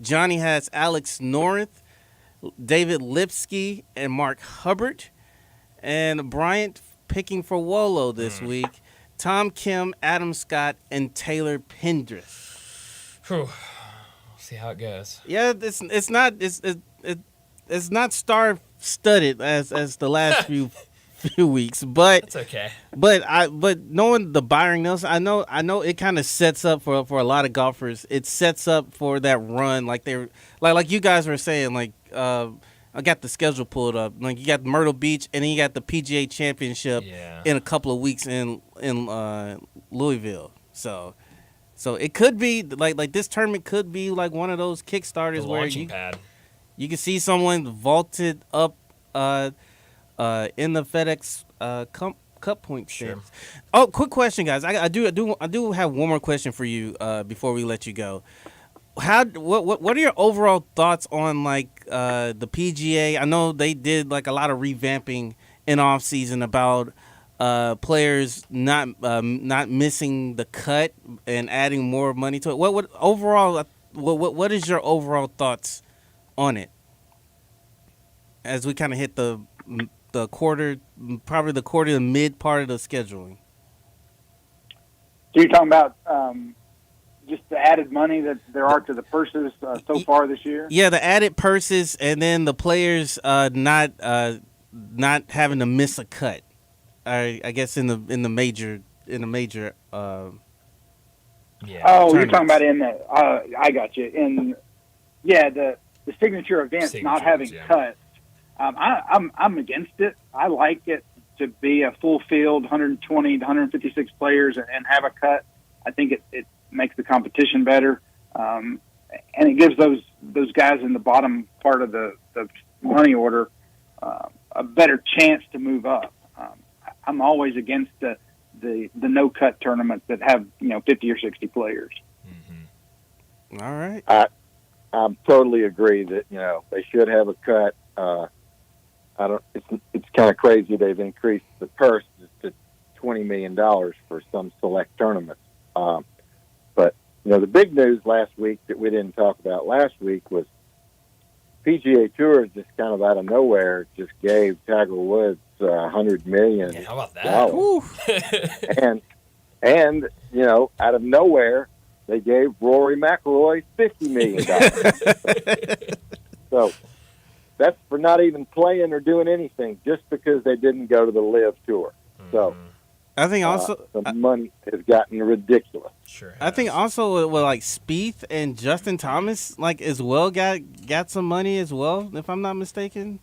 Johnny has Alex North, David Lipsky, and Mark Hubbard. And Bryant picking for Wolo this week, Tom Kim, Adam Scott, and Taylor Pendrith. Whew. We'll see how it goes. Yeah, it's not star studded as the last few weeks, but That's okay. But knowing the Byron Nelson, I know it kind of sets up for a lot of golfers. It sets up for that run, like you guys were saying. Like I got the schedule pulled up. Like you got Myrtle Beach, and then you got the PGA Championship in a couple of weeks in Louisville. So it could be like this tournament could be like one of those Kickstarters where you can see someone vaulted up in the FedEx Cup point stands. Oh, quick question, guys! I do have one more question for you before we let you go. What are your overall thoughts on like the PGA? I know they did like a lot of revamping in off season about players not missing the cut and adding more money to it. What overall? What is your overall thoughts on it as we kind of hit the quarter, probably the mid part of the scheduling? So you're talking about just the added money that there are to the purses so far this year? Yeah, the added purses, and then the players not having to miss a cut. I guess in the major. Yeah. Oh, you're talking about in the. I got you. The signature events not having cuts. I'm against it. I like it to be a full field, 120 to 156 players, and have a cut. I think it makes the competition better, and it gives those guys in the bottom part of the money order a better chance to move up. I'm always against the no cut tournaments that have 50 or 60 players. Mm-hmm. All right. I totally agree that they should have a cut. It's kind of crazy they've increased the purse to $20 million for some select tournaments. But the big news last week that we didn't talk about last week was PGA Tour just kind of out of nowhere just gave Tiger Woods $100 million. Yeah, how about that? and out of nowhere they gave Rory McIlroy $50 million. So that's for not even playing or doing anything, just because they didn't go to the LIV Tour. So I think also the money has gotten ridiculous. Sure. I think also like Spieth and Justin Thomas as well got some money as well, if I'm not mistaken.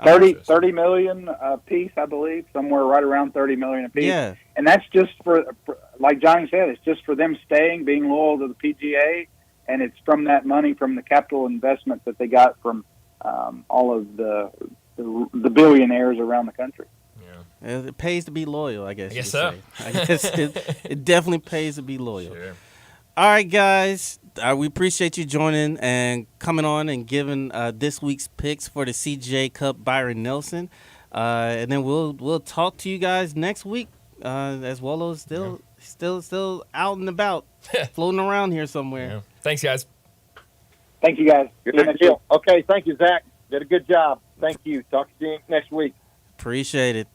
30 million a piece, I believe, somewhere right around 30 million a piece. Yeah. And that's just for, like Johnny said, it's just for them staying, being loyal to the PGA, and it's from that money, from the capital investment that they got from all of the billionaires around the country. Yeah. It pays to be loyal, I guess. I guess so. I guess it definitely pays to be loyal. Sure. All right, guys. We appreciate you joining and coming on and giving this week's picks for the CJ Cup Byron Nelson. And then we'll talk to you guys next week as Wolo's still out and about, floating around here somewhere. Yeah. Thanks, guys. Thank you, guys. Good deal. Okay, thank you, Zach. Did a good job. Thank you. Talk to you next week. Appreciate it.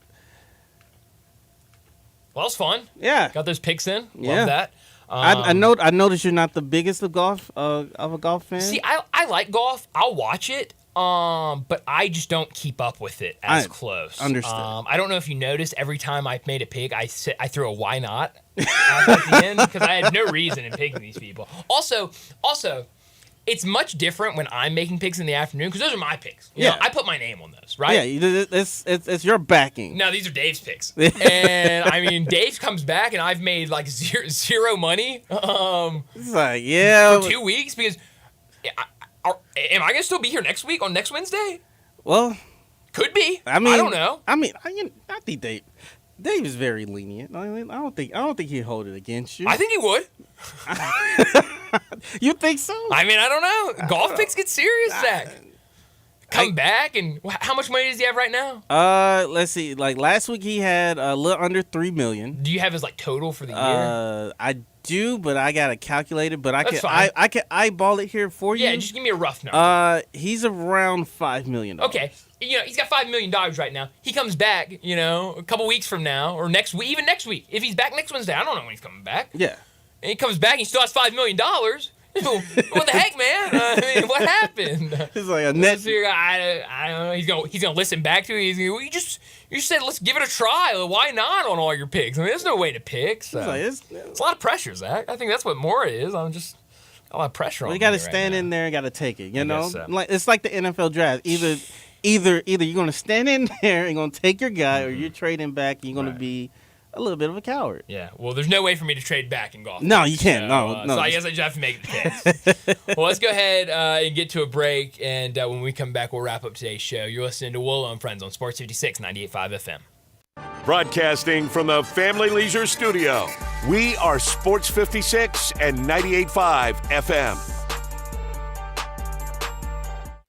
Well, it was fun. Yeah. Got those picks in. Yeah. Love that. I noticed you're not the biggest of a golf fan. See, I like golf. I'll watch it, but I just don't keep up with it as close. Understood. I don't know if you noticed, every time I've made a pick, I threw a why not at the end, because I had no reason in picking these people. Also, it's much different when I'm making picks in the afternoon, because those are my picks. You know, I put my name on those, right? Yeah, it's your backing. No, these are Dave's picks. And, I mean, Dave comes back, and I've made, like, zero money it's like, yeah. for 2 weeks, because am I going to still be here next week on next Wednesday? Well. Could be. I mean, I don't know. I think Dave is very lenient. I don't think he'd hold it against you. I think he would. You think so? I mean, I don't know. Golf picks get serious, Zach. Come back, and how much money does he have right now? Let's see. Like last week, he had a little under $3 million. Do you have his total for the year? I do, but I gotta calculate it. But That's fine. I can eyeball it here for you. Yeah, just give me a rough number. He's around $5 million. Okay. He's got $5 million right now. He comes back, a couple weeks from now, or next week, even next week. If he's back next Wednesday, I don't know when he's coming back. Yeah. And he comes back, and he still has $5 million. What the heck, man? I mean, what happened? It's like a net. I don't know. He's gonna listen back to it. He's gonna, you said let's give it a try. Why not on all your picks? I mean, there's no way to pick. So. It's a lot of pressure, Zach. I think that's what more it is. I'm just a lot of pressure on. You got to stand in there and got to take it. You know, so. It's like the NFL draft. Either you're gonna stand in there and gonna take your guy, or you're trading back. And you're gonna be a little bit of a coward. Yeah. Well, there's no way for me to trade back in golf. No, you can't. No. So I guess I just have to make the picks. Well, let's go ahead and get to a break, and when we come back, we'll wrap up today's show. You're listening to Wolo and Friends on Sports 56, 98.5 FM. Broadcasting from the Family Leisure Studio, we are Sports 56 and 98.5 FM.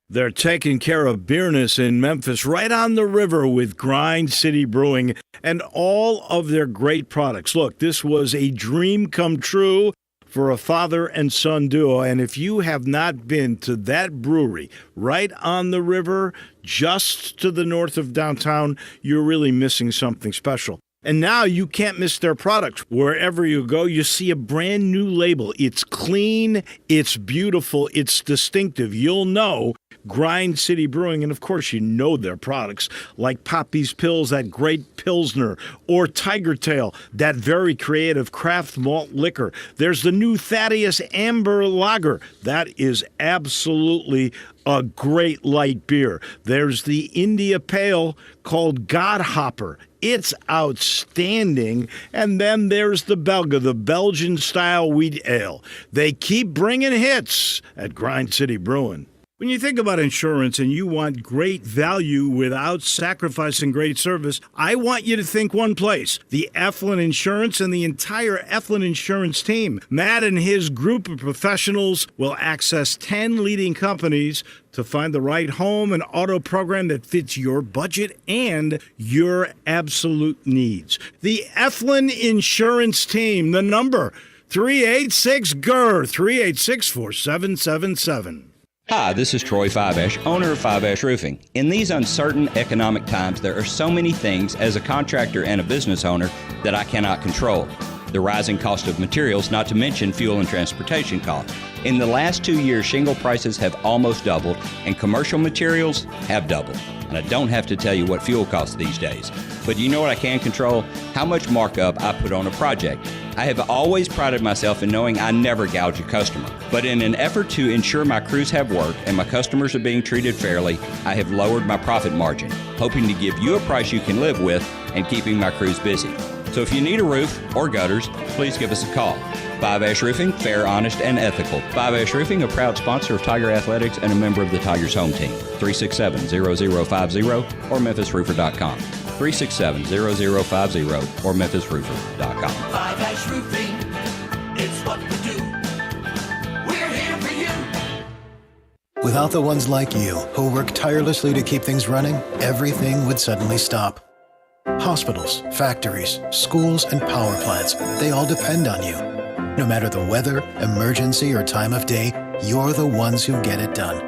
They're taking care of business in Memphis right on the river with Grind City Brewing and all of their great products. Look, this was a dream come true for a father and son duo. And if you have not been to that brewery right on the river, just to the north of downtown, you're really missing something special. And now you can't miss their products. Wherever you go, you see a brand new label. It's clean, it's beautiful, it's distinctive. You'll know Grind City Brewing, and of course you know their products like Poppy's Pills, that great Pilsner, or Tiger Tail, that very creative craft malt liquor. There's the new Thaddeus Amber Lager. That is absolutely a great light beer. There's the India Pale called Godhopper. It's outstanding. And then there's the Belga, the Belgian-style wheat ale. They keep bringing hits at Grind City Brewing. When you think about insurance and you want great value without sacrificing great service, I want you to think one place: the Eflin Insurance and the entire Eflin Insurance team. Matt and his group of professionals will access 10 leading companies to find the right home and auto program that fits your budget and your absolute needs. The Eflin Insurance team, the number 386-GER, 386-4777. Hi, this is Troy Fiveash, owner of Fiveash Roofing. In these uncertain economic times, there are so many things as a contractor and a business owner that I cannot control. The rising cost of materials, not to mention fuel and transportation costs. In the last 2 years, shingle prices have almost doubled and commercial materials have doubled. And I don't have to tell you what fuel costs these days. But you know what I can control? How much markup I put on a project. I have always prided myself in knowing I never gouge a customer. But in an effort to ensure my crews have work and my customers are being treated fairly, I have lowered my profit margin, hoping to give you a price you can live with and keeping my crews busy. So if you need a roof or gutters, please give us a call. Fiveash Roofing, fair, honest, and ethical. Fiveash Roofing, a proud sponsor of Tiger Athletics and a member of the Tigers home team. 367-0050 or memphisroofer.com. 367-0050 or memphisroofer.com. Fiveash Roofing, it's what we do. We're here for you. Without the ones like you, who work tirelessly to keep things running, everything would suddenly stop. Hospitals, factories, schools, and power plants, they all depend on you. No matter the weather, emergency, or time of day, you're the ones who get it done.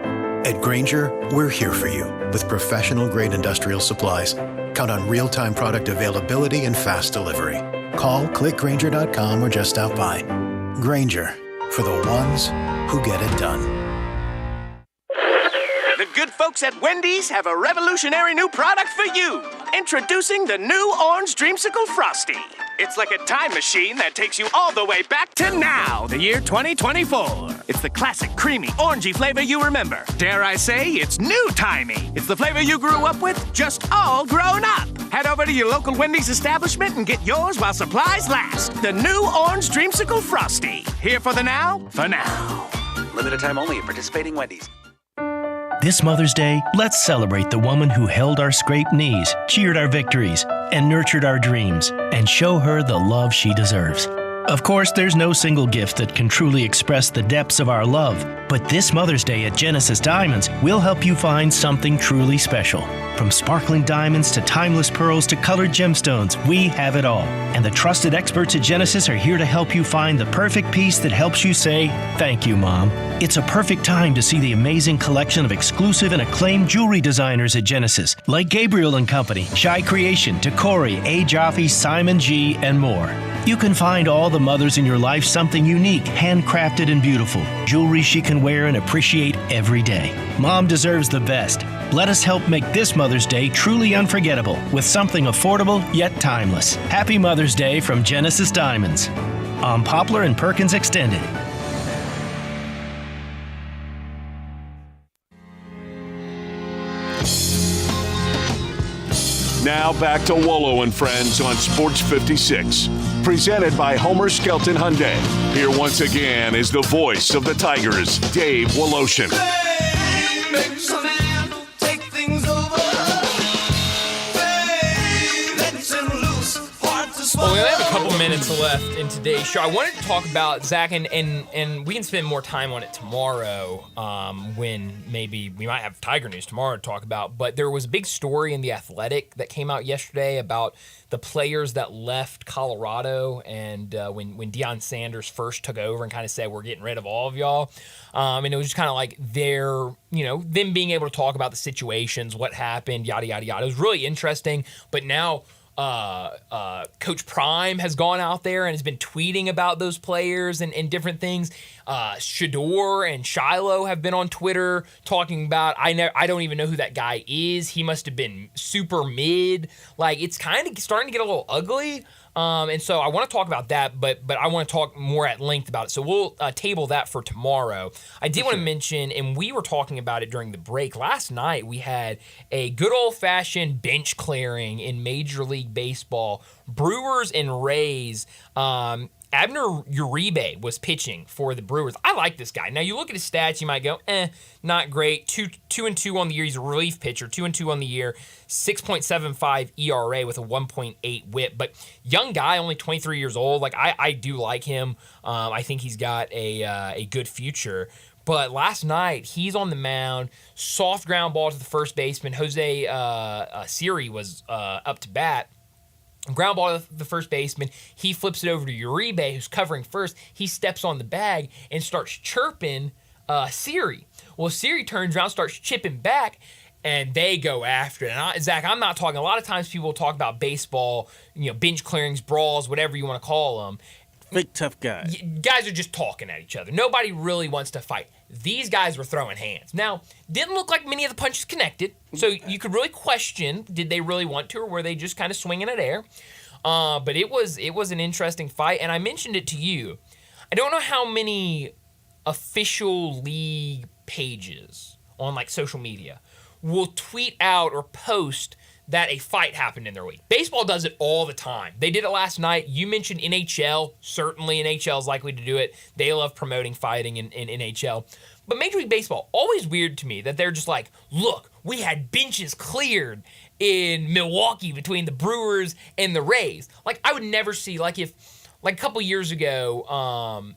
At Grainger, we're here for you with professional-grade industrial supplies. Count on real-time product availability and fast delivery. Call, click Grainger.com, or just stop by. Grainger, for the ones who get it done. The good folks at Wendy's have a revolutionary new product for you. Introducing the new Orange Dreamsicle Frosty. It's like a time machine that takes you all the way back to now, the year 2024. It's the classic creamy, orangey flavor you remember. Dare I say, it's new-timey. It's the flavor you grew up with, just all grown up. Head over to your local Wendy's establishment and get yours while supplies last. The new Orange Dreamsicle Frosty. Here for the now, for now. Limited time only at participating Wendy's. This Mother's Day, let's celebrate the woman who held our scraped knees, cheered our victories, and nurtured our dreams, and show her the love she deserves. Of course, there's no single gift that can truly express the depths of our love, but this Mother's Day at Genesis Diamonds, we'll help you find something truly special. From sparkling diamonds to timeless pearls to colored gemstones, we have it all. And the trusted experts at Genesis are here to help you find the perfect piece that helps you say, "Thank you, Mom." It's a perfect time to see the amazing collection of exclusive and acclaimed jewelry designers at Genesis, like Gabriel & Company, Shy Creation, Tacori, A. Jaffe, Simon G., and more. You can find all the mothers in your life something unique, handcrafted and beautiful, jewelry she can wear and appreciate every day. Mom deserves the best. Let us help make this Mother's Day truly unforgettable with something affordable yet timeless. Happy Mother's Day from Genesis Diamonds. On Poplar and Perkins Extended. Now back to Wolo and Friends on Sports 56. Presented by Homer Skelton Hyundai. Here once again is the voice of the Tigers, Dave Woloshin. Well, we have a couple minutes minutes left in today's show. I wanted to talk about, Zach, and we can spend more time on it tomorrow when maybe we might have Tiger news tomorrow to talk about. But there was a big story in The Athletic that came out yesterday about the players that left Colorado and when Deion Sanders first took over and kind of said, we're getting rid of all of y'all. And it was just kind of like them being able to talk about the situations, what happened, yada, yada, yada. It was really interesting. But now Coach Prime has gone out there and has been tweeting about those players and different things. Shador and Shiloh have been on Twitter talking about, I don't even know who that guy is. He must have been super mid. Like, it's kind of starting to get a little ugly. And so I want to talk about that, but I want to talk more at length about it. So we'll table that for tomorrow. I did want to mention, and we were talking about it during the break, last night we had a good old-fashioned bench clearing in Major League Baseball. Brewers and Rays. Abner Uribe was pitching for the Brewers. I like this guy. Now, you look at his stats, you might go, not great. 2-2 on the year. He's a relief pitcher. 2-2 on the year. 6.75 ERA with a 1.8 WHIP. But young guy, only 23 years old. Like, I do like him. I think he's got a good future. But last night, he's on the mound. Soft ground ball to the first baseman. Jose Siri was up to bat. Ground ball to the first baseman. He flips it over to Uribe, who's covering first. He steps on the bag and starts chirping Siri. Well, Siri turns around, starts chipping back, and they go after it. And Zach, I'm not talking. A lot of times people talk about baseball, bench clearings, brawls, whatever you want to call them. Big tough guy. Guys are just talking at each other. Nobody really wants to fight. These guys were throwing hands. Now, didn't look like many of the punches connected, so you could really question, did they really want to, or were they just kind of swinging at air? But it was an interesting fight, and I mentioned it to you. I don't know how many official league pages on like social media will tweet out or post that a fight happened in their league. Baseball does it all the time. They did it last night. You mentioned NHL. Certainly NHL is likely to do it. They love promoting fighting in NHL. But Major League Baseball, always weird to me that they're just like, look, we had benches cleared in Milwaukee between the Brewers and the Rays. Like, I would never see, like if, like a couple years ago,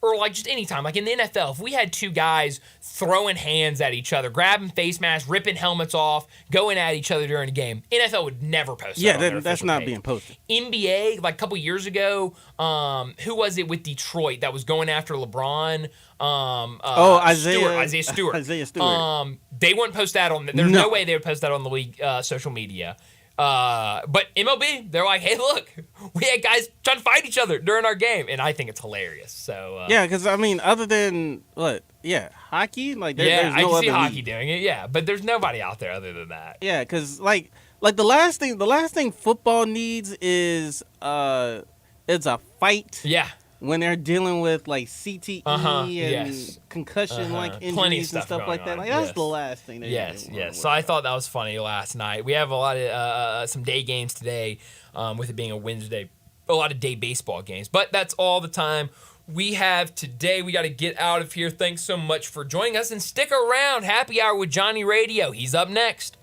or like just any time, like in the NFL, if we had two guys throwing hands at each other, grabbing face masks, ripping helmets off, going at each other during a game, NFL would never post that on their that's official not page. being posted. NBA, like a couple years ago, who was it with Detroit that was going after LeBron? Isaiah Stewart. Isaiah Stewart. They wouldn't post that on. There's no way they would post that on the league social media. But MLB, they're like, hey, look, we had guys trying to fight each other during our game, and I think it's hilarious. So yeah, because I mean, other than hockey, like there's no I can other see hockey league. doing it. But there's nobody out there other than that. Yeah, because like the last thing football needs is it's a fight. Yeah. When they're dealing with like CTE and concussion like injuries and stuff like that, like that's the last thing. Yes. So I thought that was funny last night. We have a lot of some day games today, with it being a Wednesday. A lot of day baseball games, but that's all the time we have today. We got to get out of here. Thanks so much for joining us, and stick around. Happy Hour with Johnny Radio. He's up next.